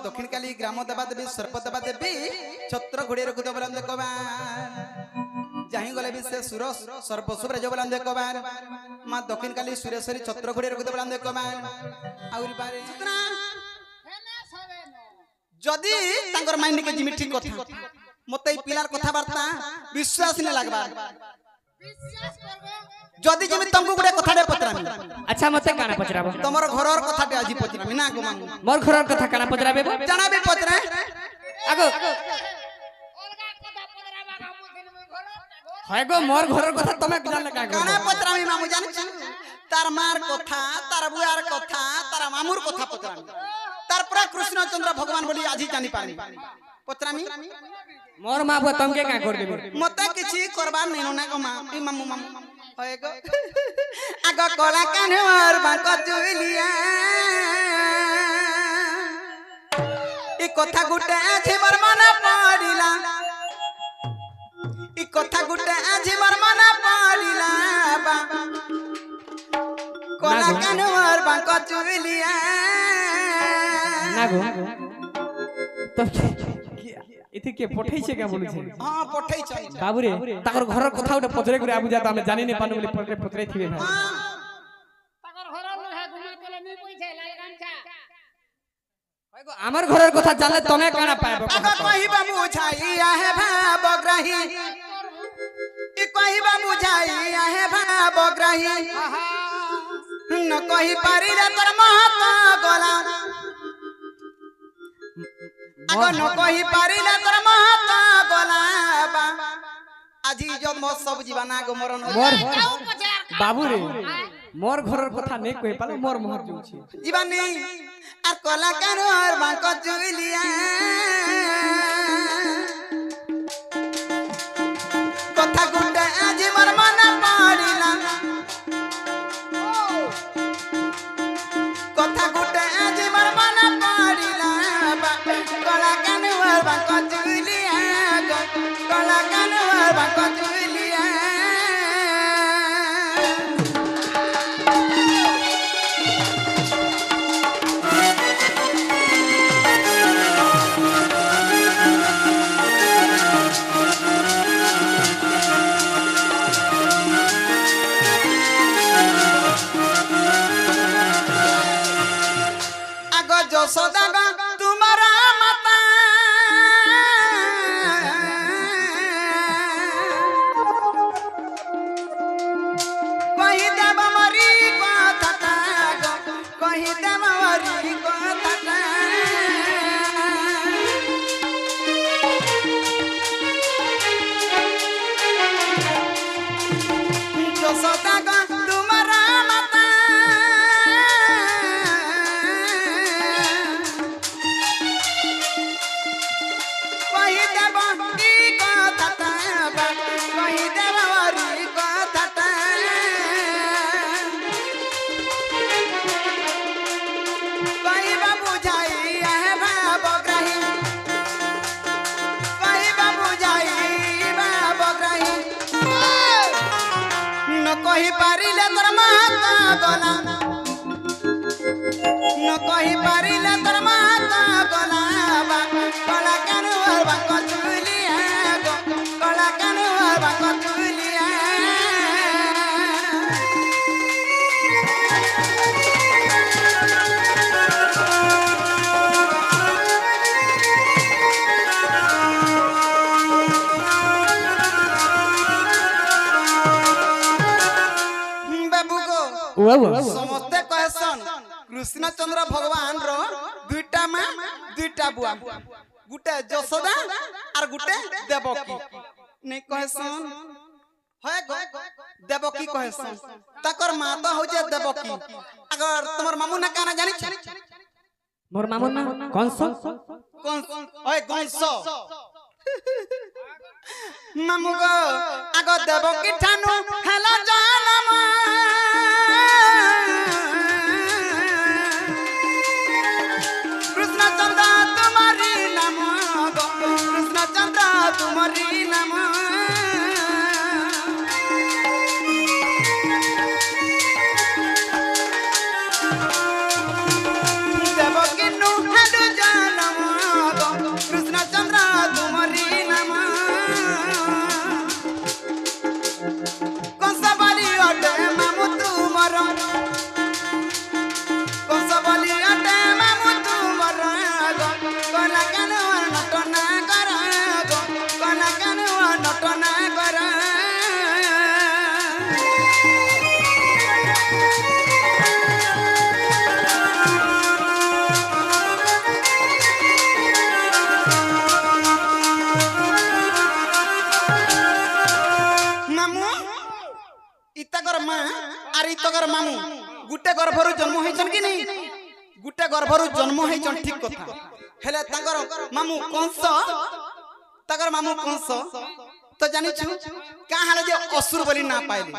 दक्षिण काली ग्राम देवा देवी सर्प देवा देवी छत्र घोड़े रखुद बोला देखबान जाहि गले भी से सुर सर्प सुब्र जो बोला देखबान मां दक्षिण काली सुरेश्वरी छत्र घोड़े रखुद बोला देखबान आउरी बारे जदी तांगर माइंड के जिमी ठीक कथा मते पिलार कथा वार्ता विश्वास ने लागबा विश्वास करबो जदी जिमी तंगु गुडे कथाडे पचरामी अच्छा मते काना पचराबो तमर घरर कथाटे आजि पचरामी ना गो मांगू मोर घरर कथा काना पचराबे जानाबे पचरा आगो ओलगा कथा पचराबा हमु दिन में घर हाय गो मोर घरर कथा तमे जान लगा काना पचरामी मामू जान तार मार कथा तार बुआर कथा तार मामुर कथा पचरामी तार पूरा कृष्णचंद्र भगवान बोली आजि जानि पानी पचरामी मोर मां बुआ तमके का कर देबो मते किछि करबा नै ना गो मां ई मामू मामू होय गो आगो कला कानवर बाक जुलिया ई कथा गुटे आछि मोर मन पड़िला ई कथा गुटे आछि मोर मन पड़िला बा कला कानवर बाक जुलिया ना गो तो इथे के पठै छे का बोलु छे हां पठै छै बाबू रे ताकर घर कथा उठे पचरे करे आबु जाता हमें जानि नै पानु बोले पचरे पचरे थिबे भाई ताकर घर लोहा घुमा तले नी पैछे लाल गामछा होय गो हमर घरर कथा जानले तमे काना पाएबो आगो कहिबा बुझाइया हे भावग्राही ई कहिबा बुझाइया हे भावग्राही न कहि पारिले तोर महत गोला आगो न कहि पारिले तोर महत गोला आजी जो मो सब जीवना गो मरण मोर जाऊ पचार बाबू रे मोर घरर कथा नै कहि पाले मोर मोहर जो छी जीवनी আর কলাকার বাঁক চুলিয়া কথা গুন্ডা আজি মোর মনে পড়িলা কথা গুন্ডা আজি মোর মনে পড়িলা কলাকার বাঁক চুলিয়া কলাকার বাঁক চুলিয়া सदा तुम्हारा माता कही देव मरी कथा कही देव मरी कथा सदा तुम्हारा माता कही पारिले तोर माता गला न कही पारिले तोर माता गला कला कानुआ बाक चुलिया कला कानुआ बाक चुलिया समस्ते कहसन कृष्णचंद्र भगवान रो दुईटा मां दुईटा बुआ गुटे यशोदा और गुटे देवकी नै कहसन होय गो देवकी कहसन तकर मां तो हो जे देवकी अगर तमर मामू ना काना जानि छ मोर मामू ना कंस ओए कंस मामू गो आगो देवकी ठानु हेला जानम कृष्णचंद्र तुम्हारी नाम कृष्णचंद्र तुम्हारी नाम देवकी नु हेलु जानम মামু ইতাগর মা আর ইতাগর মামু গুটে গর্ভরু জন্ম হইছন কি নাই গুটে গর্ভরু জন্ম হইছন ঠিক কথা হেলে তাগর মামু কংস তাগর মামু কংস তো জানিছু কা হালে যে অসুর বলি না পাইলি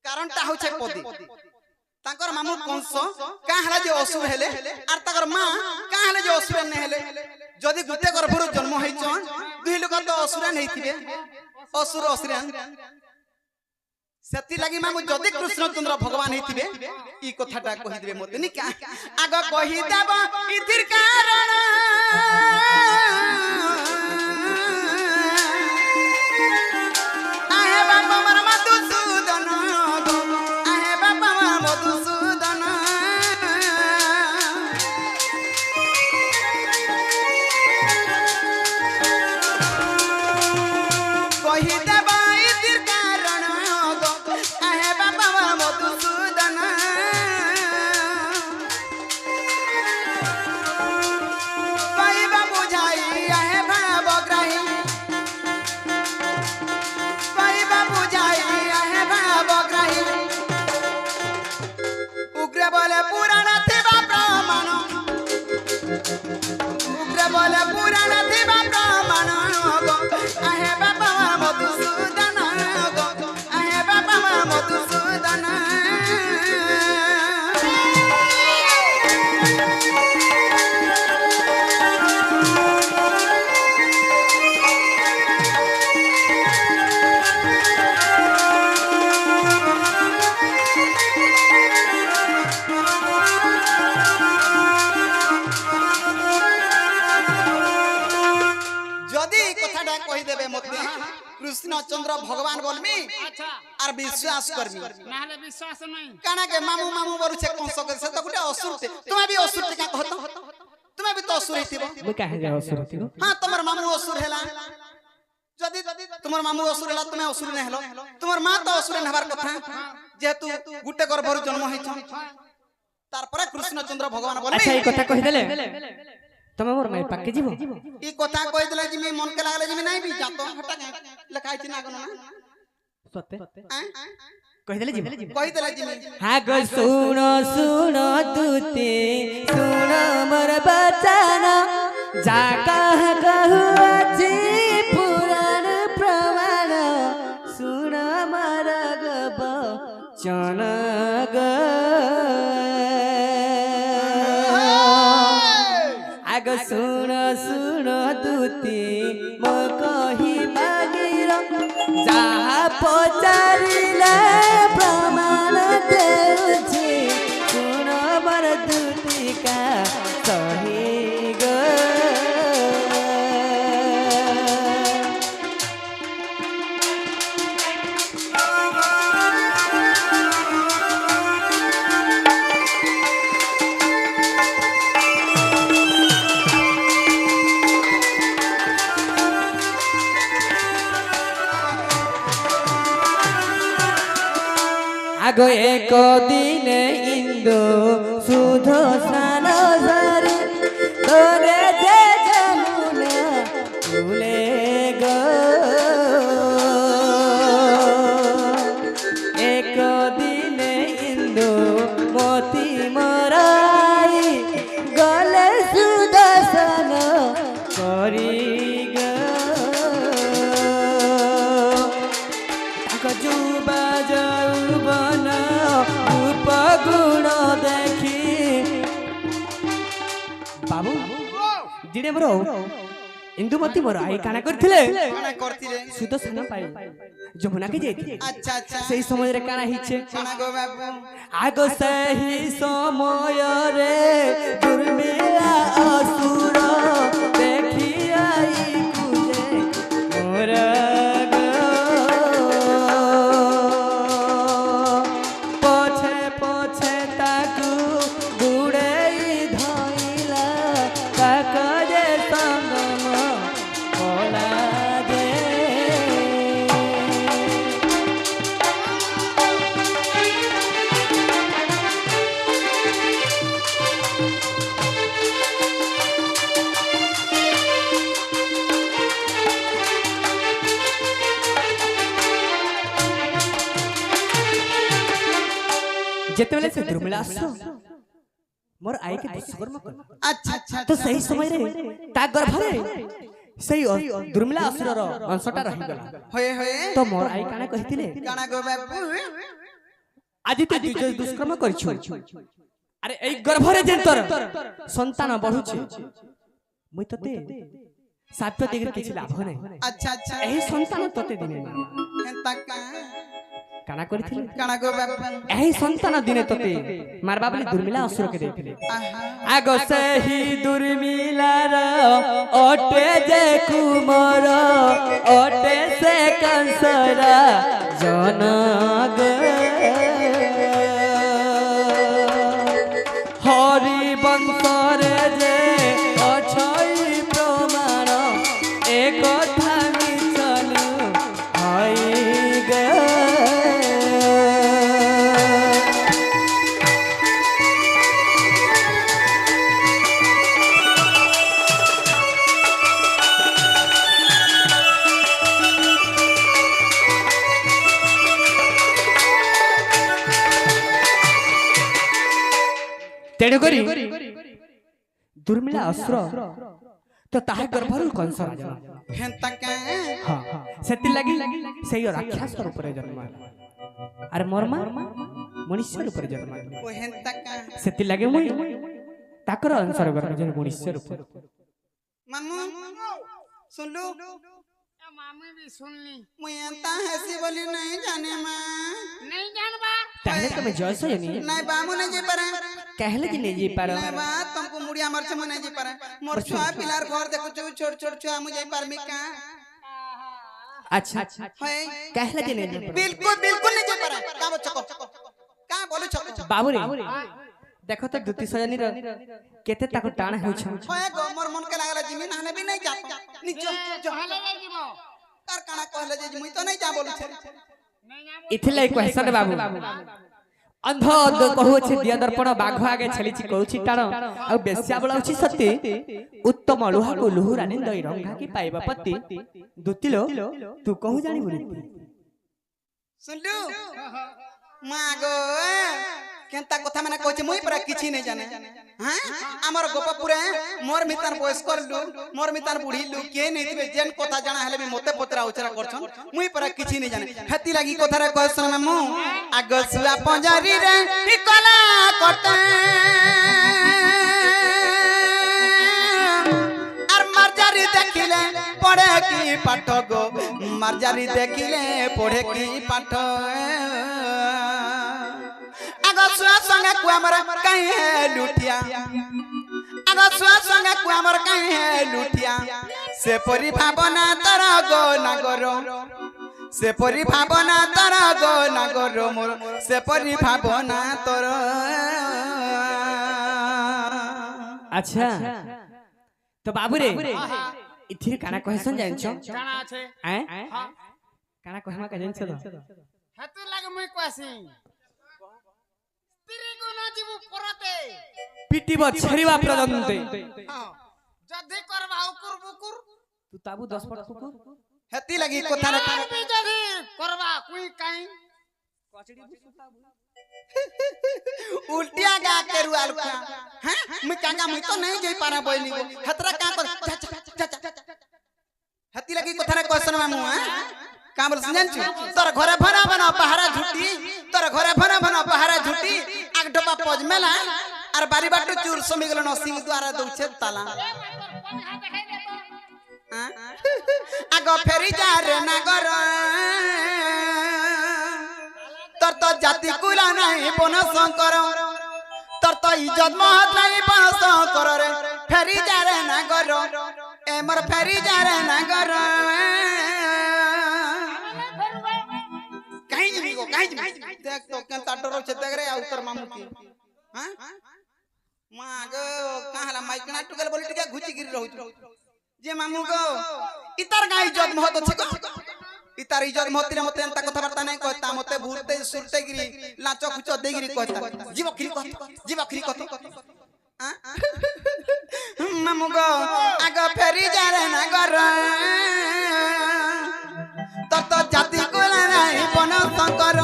কারণটা হচ্ছে পদি তাগর মামু কংস কা হালে যে অসুর হেলে আর তাগর মা কা হালে যে অসুর নে হেলে যদি গুটে গর্ভরু জন্ম হইছন দুই লোক তো অসুরা নেইতিবে অসুর অসুরান সেতি লাগি মামু যদি কৃষ্ণচন্দ্র ভগবান হইতিবে ই কথাটা কহি দিবে মতে নি কা আগ কহি দেব ইতির কারণ আহে বাবা মার মধুসূদন গো আহে বাবা মার মধুসূদন কহি দেব ইতির কারণ গো আহে বাবা মার মধুসূদন পাইবা বুঝাই আহে ভাবগ্রাহী পাইবা বুঝাই আহে ভাবগ্রাহী উগ্র বলে পুরাণ থিবা প্রমাণ উগ্র বলে পুরাণ থিবা প্রমাণ গো আহে বাবা মার মধুসূদন গো আহে বাবা মার মধুসূদন যদি এই কথাটা কই দেবে মতে কৃষ্ণচন্দ্র ভগবান বলমি আচ্ছা আর বিশ্বাস করবি না হলে বিশ্বাস নাই কানা কে মামু মামু বলছে কংস কে সে তো গুটে অসুর তে তুমি भी অসুর তে কা কহত তুমি भी তো অসুর হইতিব মুই কাহে যাও সুরতি গো हां তোমার মামু অসুর হেলা যদি তোমার মামু অসুর হেলা তুমি অসুর না হেলো তোমার মা তো অসুর হবার কথা যেহেতু গুটে গর্ভর জন্ম হইছ তারপরে কৃষ্ণচন্দ্র ভগবান বলমি আচ্ছা এই কথা কহি দেলে তুমি মোর মাই পাকে জীব ই কথা কই দিলে জিমি মন কে লাগলে জিমি নাই বি যাতো হটা লেখাই ছি না গনো না সত্যি আ? কহি দেলে জীব কই দিলে জিমি হ্যাঁ গো শুনো শুনো তুতে শুনো মোর বচন যা কহ कहू আজি পুরাণ প্রমাণ শুনো মোর বচন গো আগ শুনো শুনো তুতে মো কহি বাগির যাহা পচারিলে প্রমাণ দেউছি শুণ বর দুটিকা সহি গো আগো এক দিনে ইন্দু সুধ স্নান ধরে তোরে যে যমুনা ফুলে গো এক দিনে ইন্দু মতি মরাই গলে সুদর্শন করি গো যুবা যৌবন রূপ গুণ দেখি বাবু দিনে মোর ইন্দুমতি মোর আই কানা করছিলে কানা করতিরে সুদর্শন পাই যমুনাকে যাইতি আচ্ছা আচ্ছা সেই সমୟରେ কানা হিছে কানা গো বাবু আগ সেই সমୟରେ দুর্মিলা অসুর দেখি আই কুজে মোর গো পছে পছে তাকু বুড়েই ধইলা তাক যে সঙ্গম কলা দে जेतेबेले से दुर्मिला असुर मोर आई के दुष्कर्म कर अच्छा अच्छा तो सही समय रे ता गर्भरे सही दुर्मिला असुर रो अंशटा रही गला होए होए तो मोर आई काना कहितिले काना गो बाबू आदि तो दुज दुष्कर्म करछु अरे एई गर्भरे जेंतर संतान बढ़ुछि मुई तते सात्व दिगरे किछि लाभ नै अच्छा अच्छा एही संतान तते दिने हेंता काना करथिले काना गो बाबू एही संतान दिने तते मारबा बली दुर्मिला असुर के देथिले आहा आगो से ही दुर्मिलार ओटे जे कुमार ओटे से कंसर जनग हरि बंशरे जे अछई प्रमाण एक कथा मिचल हई गे तेणु करी दुर्मिला असुर तो ताहा गर्भरु कंस राजा हेंता का हां सेति लागि सेई राक्षस रूप रे जन्म अरे मोरमा मनुष्य रूप रे जन्म ओ हेंता का सेति लागि मुई ताकर अंशर गर्भ जन मनुष्य रूप मामू सुनलू ए मामी भी सुन ली मुई एंता हसी बोली नहीं जाने मां नहीं जानबा ताहे तुम जयस जनी नहीं बामू नहीं जी पारे कहले कि नहीं जी पार नहीं बा तुमको मुड़िया मर से नहीं जी पारे मोर छुआ पिलार घर देखो जो छोड़ छोड़ छुआ मुझे पार में का अच्छा होए कहले कि नहीं जी बिल्कुल बिल्कुल नहीं जी पारे का बच्चो का बोलो छको बाबू रे देखो तो दुती सजनी रे केते ताको टाण होय छ होए गो मोर मन के लागला जिमी नहले भी नहीं जा नीचे जो चले जाई जीवो कर काना कहले जे मुई तो नहीं जा बोलू छे नहीं जानबो इथिले क्वेश्चन बाबू अंध अंध कहू छे दिया दर्पण बाघ आगे छलिछि कहूछि टाण आ बेस्या बळाउछि सत्य उत्तम लुहा को लुहु रानिंद रंगा की पाइबा पति दुतिलो तू कहू जानी बोली सुनलू मां गो केनता कथा माने कहछ मुई पर किछि नहीं जाने हां हमर गोपपुरे मोर मितार बयस करलु मोर मितार बुढीलु के नहीं थिबे जेन कथा जाना हेले भी मते पतरा उचरा करछन मुई पर किछि नहीं जाने हेती लागी कथा रे कहसन मामू आगसुआ पंजारी रे टिकला करते आर मारजारी देखिले पढ़े की पाठ गो मारजारी देखिले पढ़े की पाठ सुआ संगे कुआमर कहीं है लुटिया अगर सुआ संगे कुआमर कहीं है लुटिया से परि भावना तारा गो नागरो से परि भावना तारा गो नागरो मोर से परि भावना तोर अच्छा तो बाबू रे इथिर काना कहसन जानछो काना আছে हैं काना कहमा का जानछो तो हेतु लागे मुई कहसी स्त्री को ना जीवु परते पिटिब छरिवा प्रजंते जदी करबा उकुर बुकुर तू ताबू 10 फट कुकुर हेती लगी कथा रे भी जदी करबा कोई काई उल्टिया गा केरु आलुका हैं मैं कांगा मैं तो नहीं जाई पारा बोइली हतरा का कर हेती लगी कथा रे क्वेश्चन मामू हैं का बोल सुनन छु तोर घरे भरा बना पहारा झुटी तोर घरे भरा बना पहारा झुटी आग डबा पज मेला आर बारी बाटू चूर समी गेलो न सिंह द्वारा दउछे ताला आगो फेरी जा रे नागर तोर तो जाति कुला नहीं बन शंकर तोर तो इज्जत महत नहीं बन शंकर रे फेरी जा रे नागर ए मोर फेरी जा रे नागर कहीं नहीं को कहीं देख तो केनता डरो छे देख रे उत्तर मामू की हां मां गो काहला माइकना टुगल बोली टिका घुची गिर रहू जे मामू गो इतार गाय इज्जत महत छे को इतार इज्जत महत रे मते एंता कथा वार्ता नहीं कहता मते भूरते सुरते गिरी लाचो कुचो दे गिरी कहता जीव खरी कथा मामू गो आगो फेरी जा रे ना घर तो जाति को नहीं बन शंकर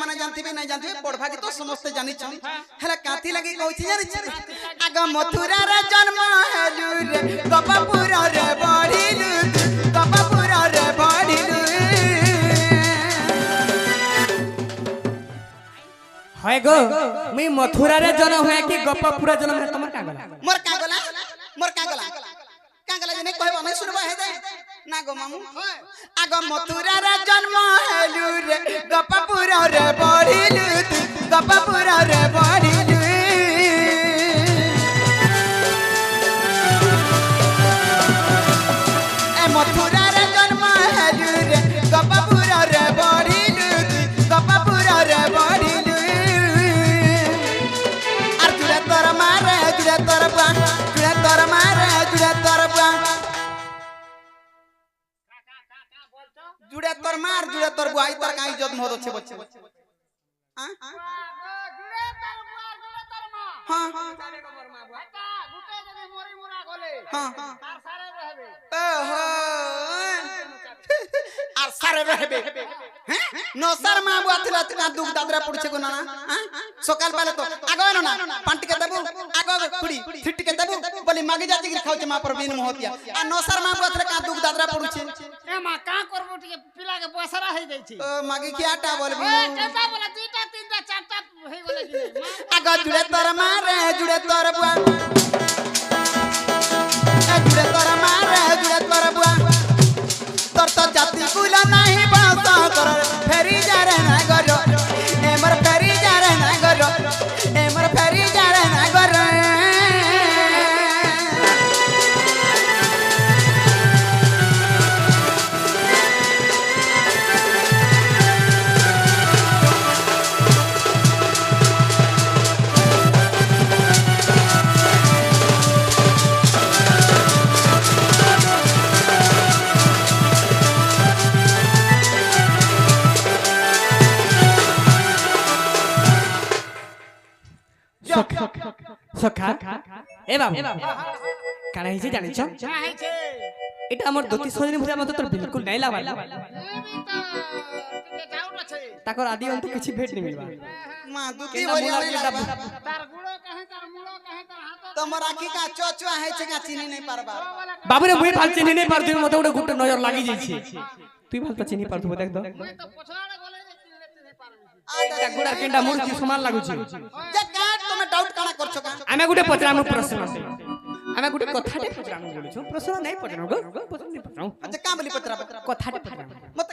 माने जानथिबे नहीं जानथिबे पढ़वा के तो समस्त जानि छ हेला काथी लगी कहू छी जानि छ आग मथुरा रे जन्म हेलु रे गोपपुर रे बढ़िलु गोपपुर रे बढ़िलु है गो मी मथुरा रे जन्म है कि गोपपुर जन्म है तमर का गला मोर का गला जने कहबो नहीं सुनबो हे दे ना गो मामू आग मथुरा रे जन्म हेलु रे गोपपुर रे बढ़िलु गोपपुर रे बढ़िलु ए मथुरा रे जन्म हेलु रे गोपपुर रे बढ़िलु गोपपुर रे बढ़िलु आर जुड़ा तोर मारे जुड़ा तोर बा जुड़ा तोर मारे जुड़ा तोर बा जुड़ा तोर मार जुड़ा तोर बुआई तोर काई इज्जत न होछे बच्चे हां जुड़े तर बुआर जुड़े तर मां हां हटा गुटे जदी मोरी मुरा गले हां तार सारे रहबे ओहो आर सारे रहबे हैं नो सर मां बुआ थिला तना दुख दादरा पड़छे को नाना हां सकाल पाले तो आगो न ना पांटी के देबू आगो खुड़ी फिट के देबू बोली मागे जाती कि खाउ मा पर बिन मोहतिया आ नो सर मां बुआ थिला का दुख दादरा पड़छे ए मां का करबो टिके पिला के बसरा हे जाई छी ओ मागे कियाटा बोलबी ए केता बोला दुईटा तीनटा चारटा हे गेले कि आगो जुड़े तोर मारे जुड़े तोर बुआ ए जुड़े तोर मारे जुड़े तोर बुआ तोर तो जाति कुला नहीं बासा कर फेरी जा रे ना गरो ए मर फेरी जा रे ना गरो ए मर फेरी जा रे ना गरो सखा ए बाबू काना हिसे जानि छ का हे छे এটা আমার দতি সজনি ভুজা মত তোর বিলকুল নাই লাগা ए भी तो टिके जाउन छे তাকর আদি অন্ত কিছু ভেট নি মিলবা मां दुती केना भरी मुला नहीं के लागबा डब्बा तार गुड़ो कहे तार मुड़ो कहे तार हाथ तमर आखी का चोचो है छे का चिनी नहीं पारबा বাবু রে মুই ভাল চিনি নাই পারতু মতে ওটা গুট নজর লাগি যাইছে তুই ভাল তো চিনি পারতু দেখ তো मैं तो पछवाड़े गले जे चिनले चिने पारबी এটা গুড়া কেন্ডা মোর কি সমান লাগুছে जे का तुम डाउट काना करछो का আমি গুটে পচরাম প্রশ্ন আছে আমি গুটে কথাতে পচরাম বলছো প্রশ্ন নাই পচরাম গো প্রশ্ন নাই পচরাম अच्छा का बोली पत्रा কথাতে পচরাম मत